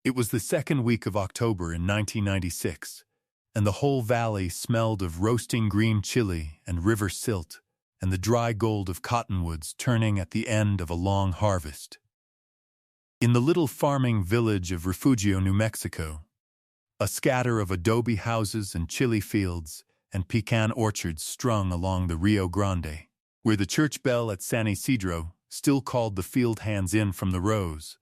It was the second week of October in 1996, and the whole valley smelled of roasting green chili and river silt and the dry gold of cottonwoods turning at the end of a long harvest. In the little farming village of Refugio, New Mexico, a scatter of adobe houses and chili fields and pecan orchards strung along the Rio Grande, where the church bell at San Isidro still called the field hands in from the rows,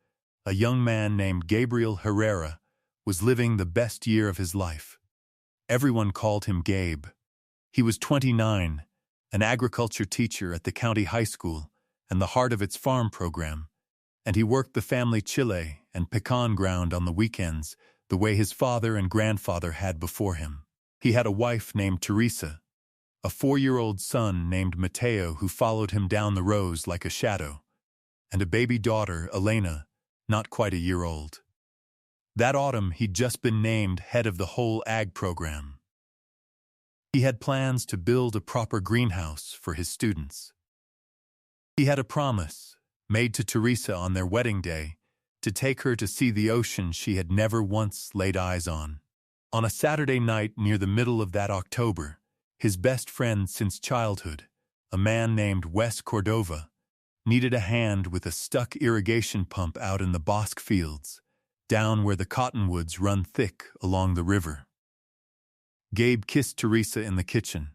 a young man named Gabriel Herrera was living the best year of his life. Everyone called him Gabe. He was 29, an agriculture teacher at the county high school and the heart of its farm program, and he worked the family chile and pecan ground on the weekends the way his father and grandfather had before him. He had a wife named Teresa, a 4-year-old son named Mateo who followed him down the rows like a shadow, and a baby daughter, Elena, not quite a year old. That autumn, he'd just been named head of the whole ag program. He had plans to build a proper greenhouse for his students. He had a promise, made to Teresa on their wedding day, to take her to see the ocean she had never once laid eyes on. On a Saturday night near the middle of that October, his best friend since childhood, a man named Wes Cordova, needed a hand with a stuck irrigation pump out in the bosque fields, down where the cottonwoods run thick along the river. Gabe kissed Teresa in the kitchen,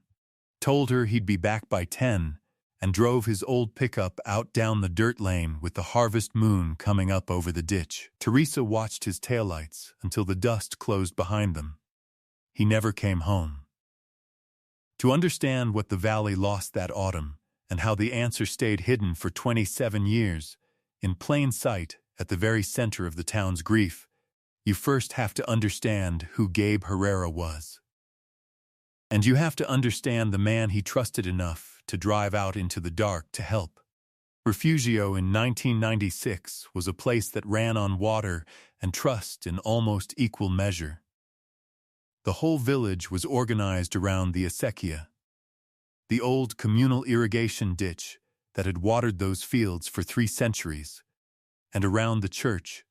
told her he'd be back by 10, and drove his old pickup out down the dirt lane with the harvest moon coming up over the ditch. Teresa watched his taillights until the dust closed behind them. He never came home. To understand what the valley lost that autumn, and how the answer stayed hidden for 27 years, in plain sight at the very center of the town's grief, you first have to understand who Gabe Herrera was. And you have to understand the man he trusted enough to drive out into the dark to help. Refugio in 1996 was a place that ran on water and trust in almost equal measure. The whole village was organized around the acequia, the old communal irrigation ditch that had watered those fields for 3 centuries, and around the church,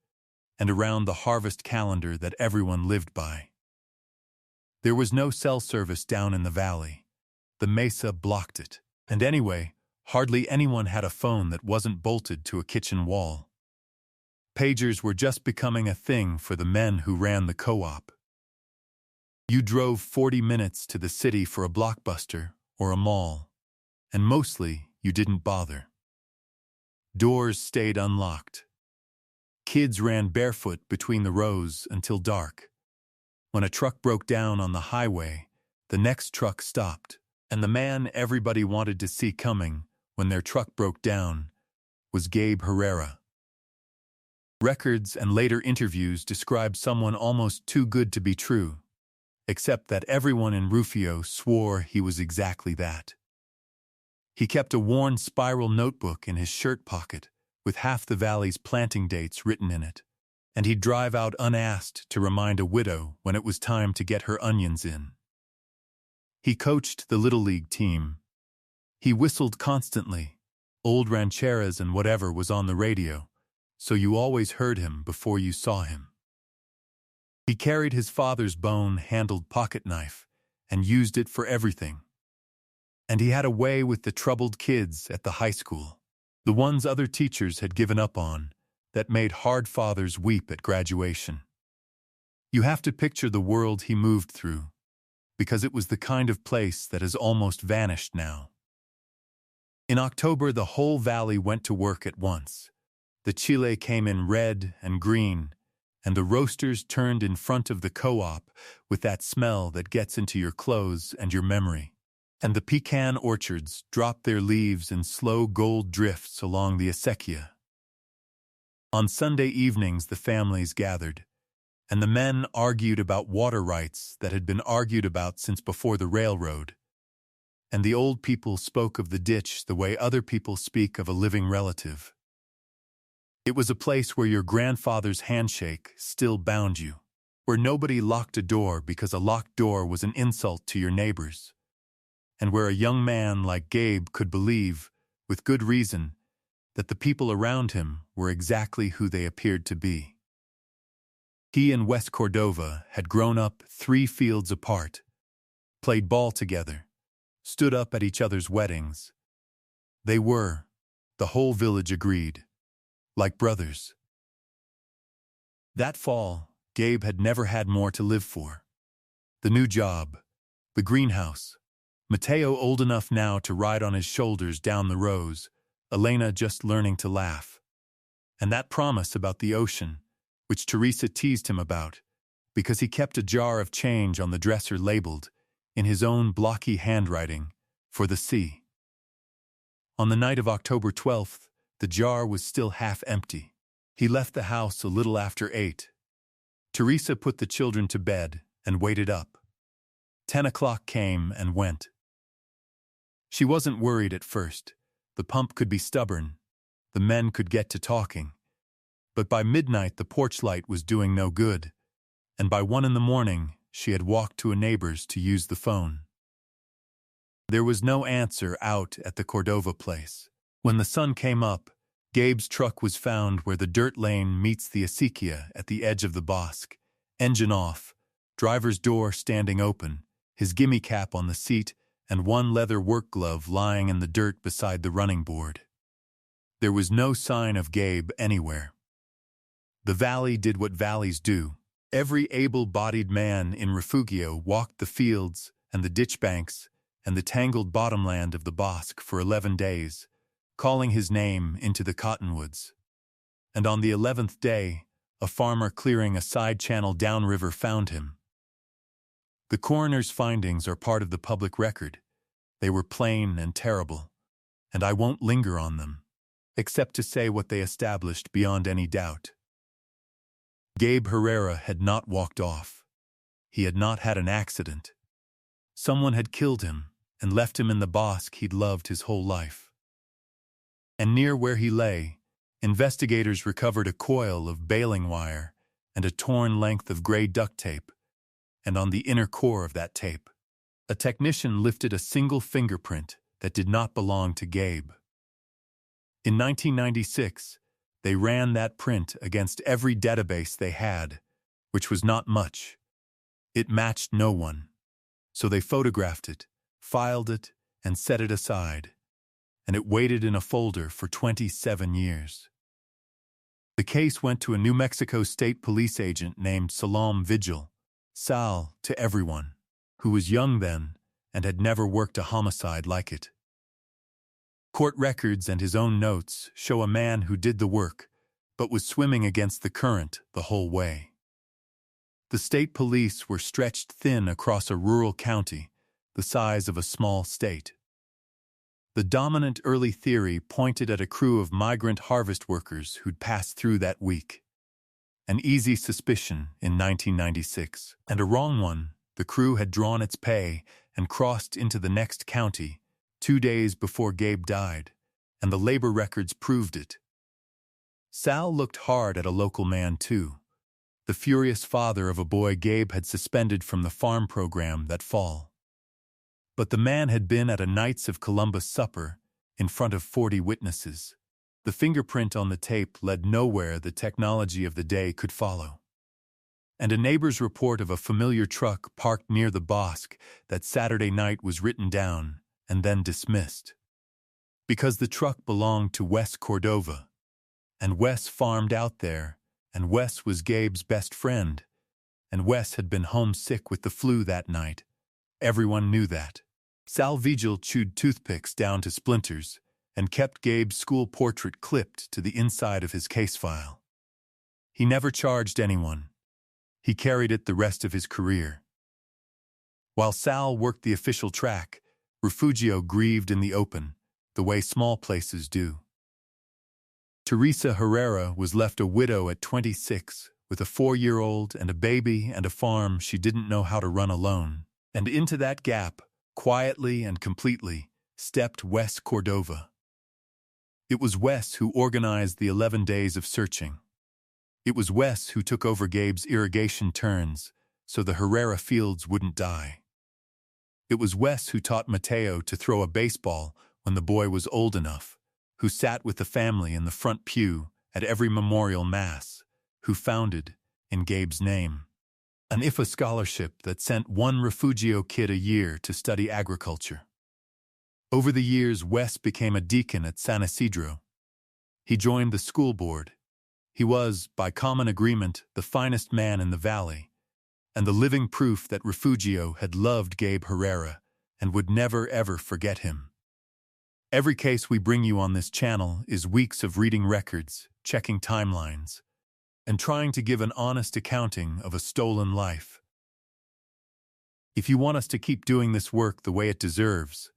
and around the harvest calendar that everyone lived by. There was no cell service down in the valley. The mesa blocked it, and anyway, hardly anyone had a phone that wasn't bolted to a kitchen wall. Pagers were just becoming a thing for the men who ran the co-op. You drove 40 minutes to the city for a Blockbuster or a mall, and mostly you didn't bother. Doors stayed unlocked. Kids ran barefoot between the rows until dark. When a truck broke down on the highway, the next truck stopped, and the man everybody wanted to see coming when their truck broke down was Gabe Herrera. Records and later interviews describe someone almost too good to be true, except that everyone in Rufio swore he was exactly that. He kept a worn spiral notebook in his shirt pocket with half the valley's planting dates written in it, and he'd drive out unasked to remind a widow when it was time to get her onions in. He coached the Little League team. He whistled constantly, old rancheras and whatever was on the radio, so you always heard him before you saw him. He carried his father's bone-handled pocket knife and used it for everything. And he had a way with the troubled kids at the high school, the ones other teachers had given up on, that made hard fathers weep at graduation. You have to picture the world he moved through, because it was the kind of place that has almost vanished now. In October, the whole valley went to work at once. The chile came in red and green, and the roasters turned in front of the co-op with that smell that gets into your clothes and your memory. And the pecan orchards dropped their leaves in slow gold drifts along the acequia. On Sunday evenings, the families gathered, and the men argued about water rights that had been argued about since before the railroad. And the old people spoke of the ditch the way other people speak of a living relative. It was a place where your grandfather's handshake still bound you, where nobody locked a door because a locked door was an insult to your neighbors, and where a young man like Gabe could believe, with good reason, that the people around him were exactly who they appeared to be. He and Wes Cordova had grown up 3 fields apart, played ball together, stood up at each other's weddings. They were, the whole village agreed, like brothers. That fall, Gabe had never had more to live for. The new job, the greenhouse, Mateo old enough now to ride on his shoulders down the rows, Elena just learning to laugh. And that promise about the ocean, which Teresa teased him about, because he kept a jar of change on the dresser labeled, in his own blocky handwriting, for the sea. On the night of October 12th, the jar was still half empty. He left the house a little after 8. Teresa put the children to bed and waited up. 10 o'clock came and went. She wasn't worried at first. The pump could be stubborn. The men could get to talking. But by midnight the porch light was doing no good, and by 1 in the morning she had walked to a neighbor's to use the phone. There was no answer out at the Cordova place. When the sun came up, Gabe's truck was found where the dirt lane meets the acequia at the edge of the bosque, engine off, driver's door standing open, his gimme cap on the seat, and one leather work glove lying in the dirt beside the running board. There was no sign of Gabe anywhere. The valley did what valleys do. Every able-bodied man in Refugio walked the fields and the ditch banks and the tangled bottomland of the bosque for 11 days, calling his name into the cottonwoods. And on the 11th day, a farmer clearing a side channel downriver found him. The coroner's findings are part of the public record. They were plain and terrible, and I won't linger on them, except to say what they established beyond any doubt. Gabe Herrera had not walked off. He had not had an accident. Someone had killed him and left him in the bosque he'd loved his whole life. And near where he lay, investigators recovered a coil of baling wire and a torn length of gray duct tape, and on the inner core of that tape, a technician lifted a single fingerprint that did not belong to Gabe. In 1996, they ran that print against every database they had, which was not much. It matched no one. So they photographed it, filed it, and set it aside, and it waited in a folder for 27 years. The case went to a New Mexico State police agent named Salam Vigil, Sal to everyone, who was young then and had never worked a homicide like it. Court records and his own notes show a man who did the work, but was swimming against the current the whole way. The state police were stretched thin across a rural county, the size of a small state. The dominant early theory pointed at a crew of migrant harvest workers who'd passed through that week. An easy suspicion in 1996, and a wrong one. The crew had drawn its pay and crossed into the next county 2 days before Gabe died, and the labor records proved it. Sal looked hard at a local man, too, the furious father of a boy Gabe had suspended from the farm program that fall. But the man had been at a Knights of Columbus supper in front of 40 witnesses. The fingerprint on the tape led nowhere the technology of the day could follow. And a neighbor's report of a familiar truck parked near the bosque that Saturday night was written down and then dismissed. Because the truck belonged to Wes Cordova, and Wes farmed out there, and Wes was Gabe's best friend, and Wes had been homesick with the flu that night. Everyone knew that. Sal Vigil chewed toothpicks down to splinters and kept Gabe's school portrait clipped to the inside of his case file. He never charged anyone. He carried it the rest of his career. While Sal worked the official track, Refugio grieved in the open, the way small places do. Teresa Herrera was left a widow at 26, with a 4-year-old and a baby and a farm she didn't know how to run alone. And into that gap, quietly and completely, stepped Wes Cordova. It was Wes who organized the 11 days of searching. It was Wes who took over Gabe's irrigation turns so the Herrera fields wouldn't die. It was Wes who taught Mateo to throw a baseball when the boy was old enough, who sat with the family in the front pew at every memorial mass, who founded, in Gabe's name. An IFA scholarship that sent one refugio kid a year to study agriculture. Over the years, Wes became a deacon at San Isidro. He joined the school board. He was, by common agreement, the finest man in the valley, and the living proof that Refugio had loved Gabe Herrera and would never ever forget him. Every case we bring you on this channel is weeks of reading records, checking timelines, and trying to give an honest accounting of a stolen life. If you want us to keep doing this work the way it deserves,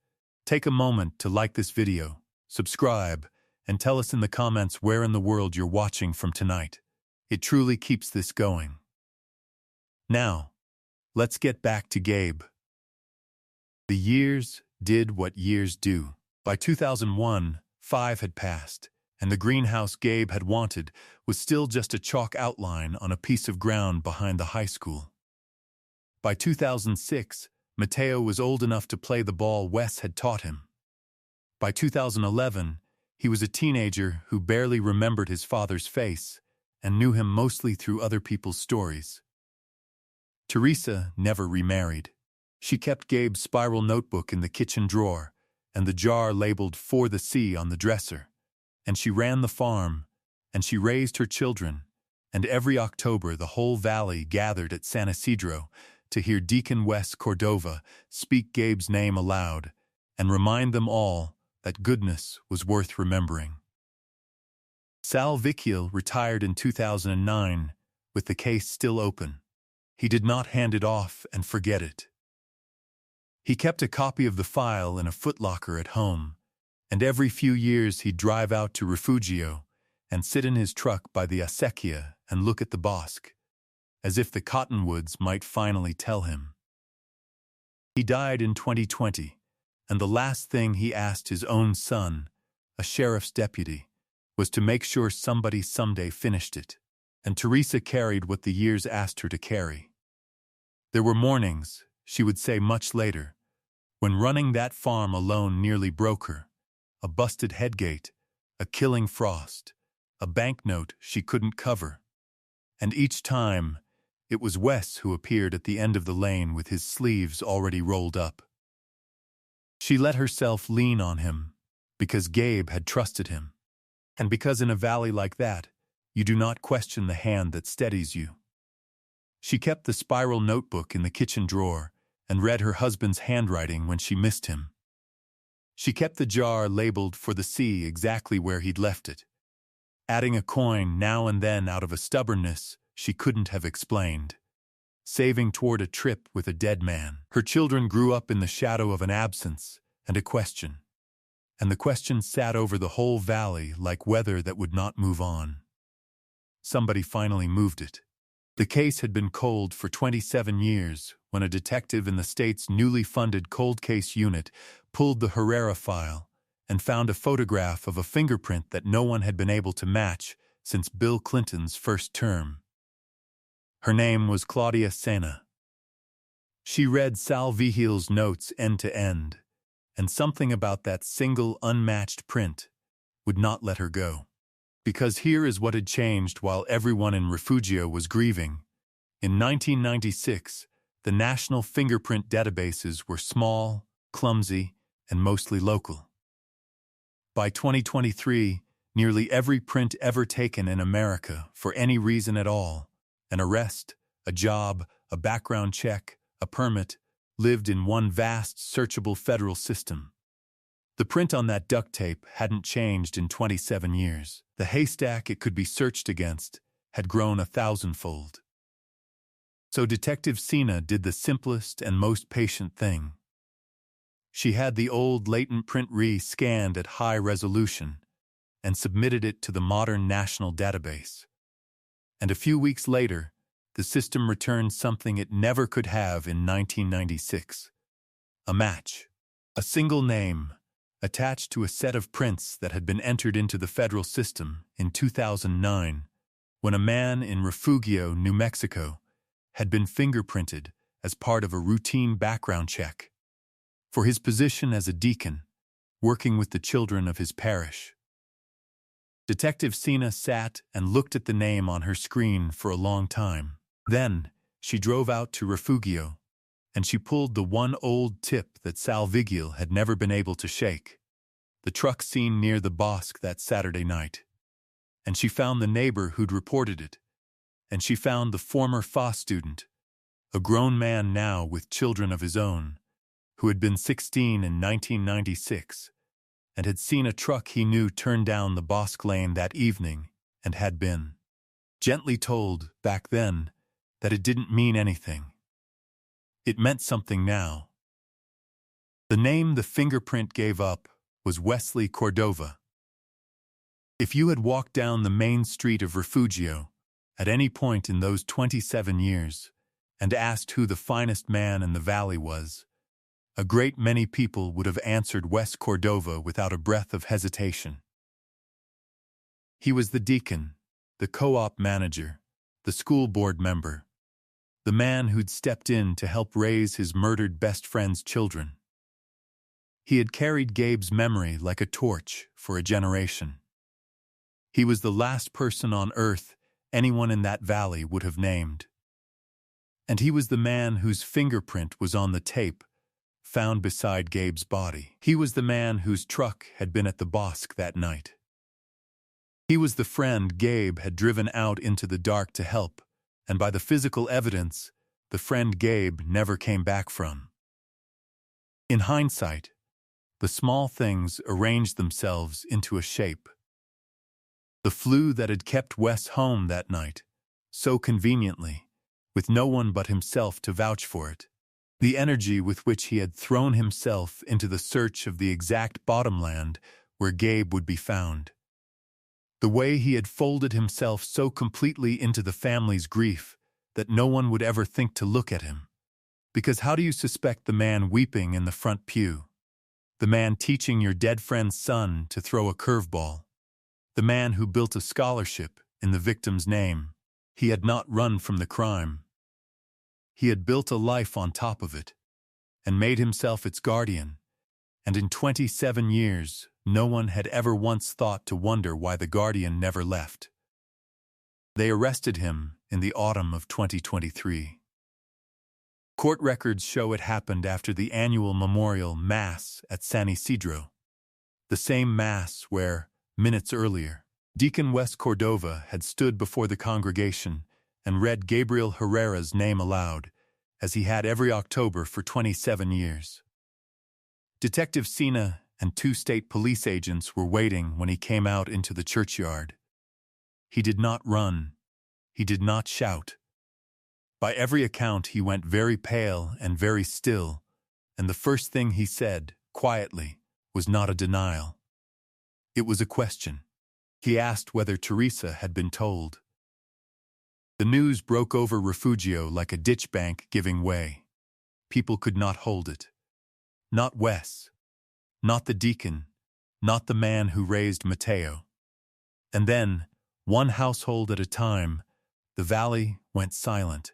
take a moment to like this video, subscribe, and tell us in the comments where in the world you're watching from tonight. It truly keeps this going. Now, let's get back to Gabe. The years did what years do. By 2001, 5 had passed, and the greenhouse Gabe had wanted was still just a chalk outline on a piece of ground behind the high school. By 2006, Mateo was old enough to play the ball Wes had taught him. By 2011, he was a teenager who barely remembered his father's face and knew him mostly through other people's stories. Teresa never remarried. She kept Gabe's spiral notebook in the kitchen drawer and the jar labeled "For the Sea" on the dresser. And she ran the farm, and she raised her children, and every October the whole valley gathered at San Isidro to hear Deacon Wes Cordova speak Gabe's name aloud and remind them all that goodness was worth remembering. Sal Vicchiel retired in 2009, with the case still open. He did not hand it off and forget it. He kept a copy of the file in a footlocker at home, and every few years he'd drive out to Refugio and sit in his truck by the acequia and look at the bosque, as if the cottonwoods might finally tell him. He died in 2020, and the last thing he asked his own son, a sheriff's deputy, was to make sure somebody someday finished it, and Teresa carried what the years asked her to carry. There were mornings, she would say much later, when running that farm alone nearly broke her. A busted headgate, a killing frost, a banknote she couldn't cover. And each time, it was Wes who appeared at the end of the lane with his sleeves already rolled up. She let herself lean on him, because Gabe had trusted him, and because in a valley like that, you do not question the hand that steadies you. She kept the spiral notebook in the kitchen drawer and read her husband's handwriting when she missed him. She kept the jar labeled "For the Sea" exactly where he'd left it, adding a coin now and then out of a stubbornness she couldn't have explained, saving toward a trip with a dead man. Her children grew up in the shadow of an absence and a question, and the question sat over the whole valley like weather that would not move on. Somebody finally moved it. The case had been cold for 27 years when a detective in the state's newly funded cold case unit pulled the Herrera file and found a photograph of a fingerprint that no one had been able to match since Bill Clinton's first term. Her name was Claudia Sena. She read Sal Vicchiel's notes end to end, and something about that single unmatched print would not let her go. Because here is what had changed while everyone in Refugio was grieving. In 1996, the national fingerprint databases were small, clumsy, and mostly local. By 2023, nearly every print ever taken in America, for any reason at all, an arrest, a job, a background check, a permit, lived in one vast, searchable federal system. The print on that duct tape hadn't changed in 27 years. The haystack it could be searched against had grown 1,000-fold. So Detective Sena did the simplest and most patient thing. She had the old latent print re-scanned at high resolution and submitted it to the modern national database. And a few weeks later, the system returned something it never could have in 1996. A match. A single name, attached to a set of prints that had been entered into the federal system in 2009, when a man in Refugio, New Mexico, had been fingerprinted as part of a routine background check for his position as a deacon, working with the children of his parish. Detective Sina sat and looked at the name on her screen for a long time. Then, she drove out to Refugio, and she pulled the one old tip that Sal Vigil had never been able to shake. The truck seen near the Bosque that Saturday night. And she found the neighbor who'd reported it. And she found the former FA student, a grown man now with children of his own, who had been 16 in 1996, and had seen a truck he knew turn down the Bosque lane that evening and had been gently told, back then, that it didn't mean anything. It meant something now. The name the fingerprint gave up was Wesley Cordova. If you had walked down the main street of Refugio at any point in those 27 years and asked who the finest man in the valley was, a great many people would have answered Wes Cordova without a breath of hesitation. He was the deacon, the co-op manager, the school board member, the man who'd stepped in to help raise his murdered best friend's children. He had carried Gabe's memory like a torch for a generation. He was the last person on earth anyone in that valley would have named. And he was the man whose fingerprint was on the tape found beside Gabe's body. He was the man whose truck had been at the Bosque that night. He was the friend Gabe had driven out into the dark to help, and by the physical evidence, the friend Gabe never came back from. In hindsight, the small things arranged themselves into a shape. The flu that had kept Wes home that night, so conveniently, with no one but himself to vouch for it. The energy with which he had thrown himself into the search of the exact bottomland where Gabe would be found. The way he had folded himself so completely into the family's grief that no one would ever think to look at him. Because how do you suspect the man weeping in the front pew? The man teaching your dead friend's son to throw a curveball? The man who built a scholarship in the victim's name? He had not run from the crime. He had built a life on top of it, and made himself its guardian, and in 27 years, no one had ever once thought to wonder why the guardian never left. They arrested him in the autumn of 2023. Court records show it happened after the annual memorial Mass at San Isidro, the same Mass where, minutes earlier, Deacon Wes Cordova had stood before the congregation and read Gabriel Herrera's name aloud, as he had every October for 27 years. Detective Sina and 2 state police agents were waiting when he came out into the churchyard. He did not run. He did not shout. By every account, he went very pale and very still, and the first thing he said, quietly, was not a denial. It was a question. He asked whether Teresa had been told. The news broke over Refugio like a ditch bank giving way. People could not hold it. Not Wes. Not the deacon. Not the man who raised Mateo. And then, one household at a time, the valley went silent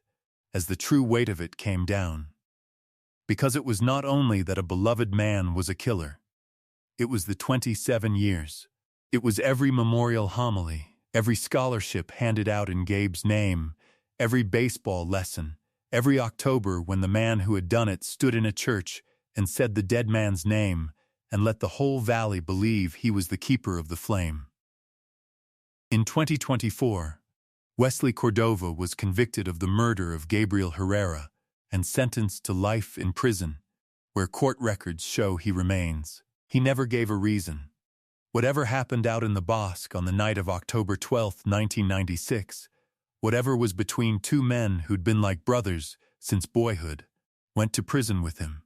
as the true weight of it came down. Because it was not only that a beloved man was a killer. It was the 27 years. It was every memorial homily, every scholarship handed out in Gabe's name, every baseball lesson, every October when the man who had done it stood in a church and said the dead man's name and let the whole valley believe he was the keeper of the flame. In 2024, Wesley Cordova was convicted of the murder of Gabriel Herrera and sentenced to life in prison, where court records show he remains. He never gave a reason. Whatever happened out in the Bosque on the night of October 12, 1996, whatever was between 2 men who'd been like brothers since boyhood, went to prison with him.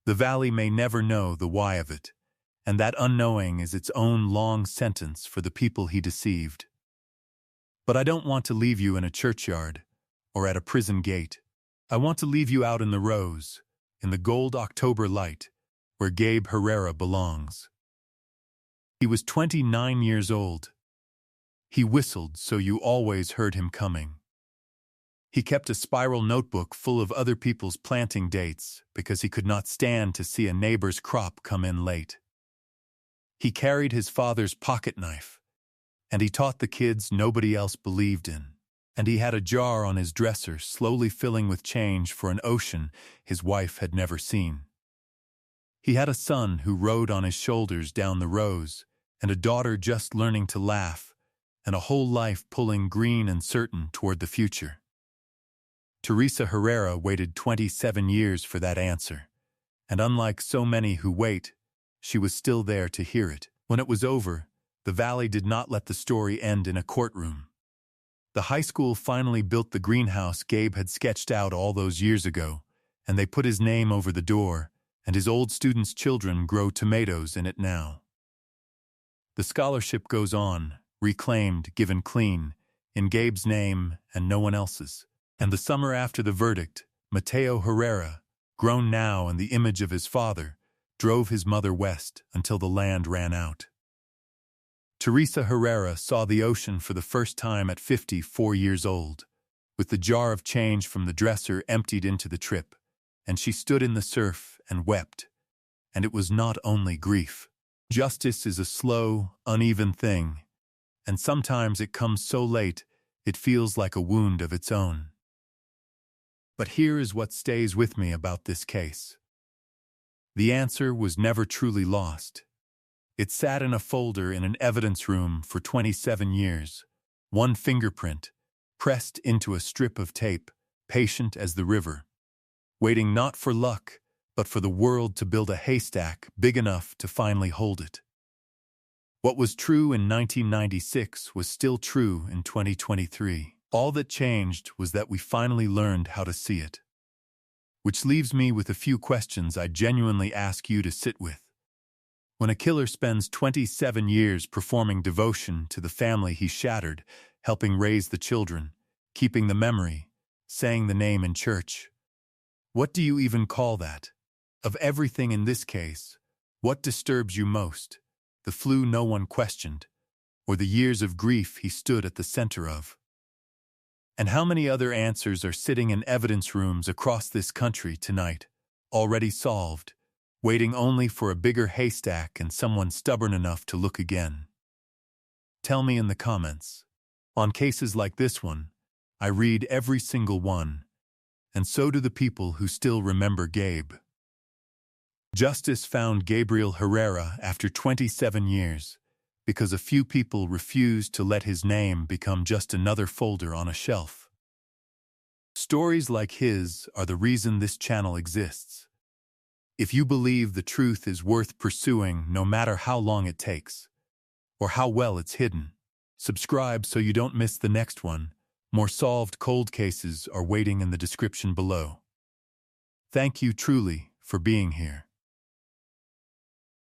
The valley may never know the why of it, and that unknowing is its own long sentence for the people he deceived. But I don't want to leave you in a churchyard or at a prison gate. I want to leave you out in the rose, in the gold October light, where Gabe Herrera belongs. He was 29 years old. He whistled so you always heard him coming. He kept a spiral notebook full of other people's planting dates because he could not stand to see a neighbor's crop come in late. He carried his father's pocket knife, and he taught the kids nobody else believed in. And he had a jar on his dresser slowly filling with change for an ocean his wife had never seen. He had a son who rode on his shoulders down the rows, and a daughter just learning to laugh, and a whole life pulling green and certain toward the future. Teresa Herrera waited 27 years for that answer, and unlike so many who wait, she was still there to hear it. When it was over, the Valley did not let the story end in a courtroom. The high school finally built the greenhouse Gabe had sketched out all those years ago, and they put his name over the door, and his old students' children grow tomatoes in it now. The scholarship goes on, reclaimed, given clean, in Gabe's name and no one else's. And the summer after the verdict, Mateo Herrera, grown now in the image of his father, drove his mother west until the land ran out. Teresa Herrera saw the ocean for the first time at 54 years old, with the jar of change from the dresser emptied into the trip, and she stood in the surf and wept. And it was not only grief. Justice is a slow, uneven thing, and sometimes it comes so late it feels like a wound of its own. But here is what stays with me about this case. The answer was never truly lost. It sat in a folder in an evidence room for 27 years, one fingerprint, pressed into a strip of tape, patient as the river, waiting not for luck, but for the world to build a haystack big enough to finally hold it. What was true in 1996 was still true in 2023. All that changed was that we finally learned how to see it. Which leaves me with a few questions I genuinely ask you to sit with. When a killer spends 27 years performing devotion to the family he shattered, helping raise the children, keeping the memory, saying the name in church, what do you even call that? Of everything in this case, what disturbs you most? The flu no one questioned, or the years of grief he stood at the center of? And how many other answers are sitting in evidence rooms across this country tonight, already solved, waiting only for a bigger haystack and someone stubborn enough to look again? Tell me in the comments. On cases like this one, I read every single one, and so do the people who still remember Gabe. Justice found Gabriel Herrera after 27 years because a few people refused to let his name become just another folder on a shelf. Stories like his are the reason this channel exists. If you believe the truth is worth pursuing no matter how long it takes, or how well it's hidden, subscribe so you don't miss the next one. More solved cold cases are waiting in the description below. Thank you truly for being here.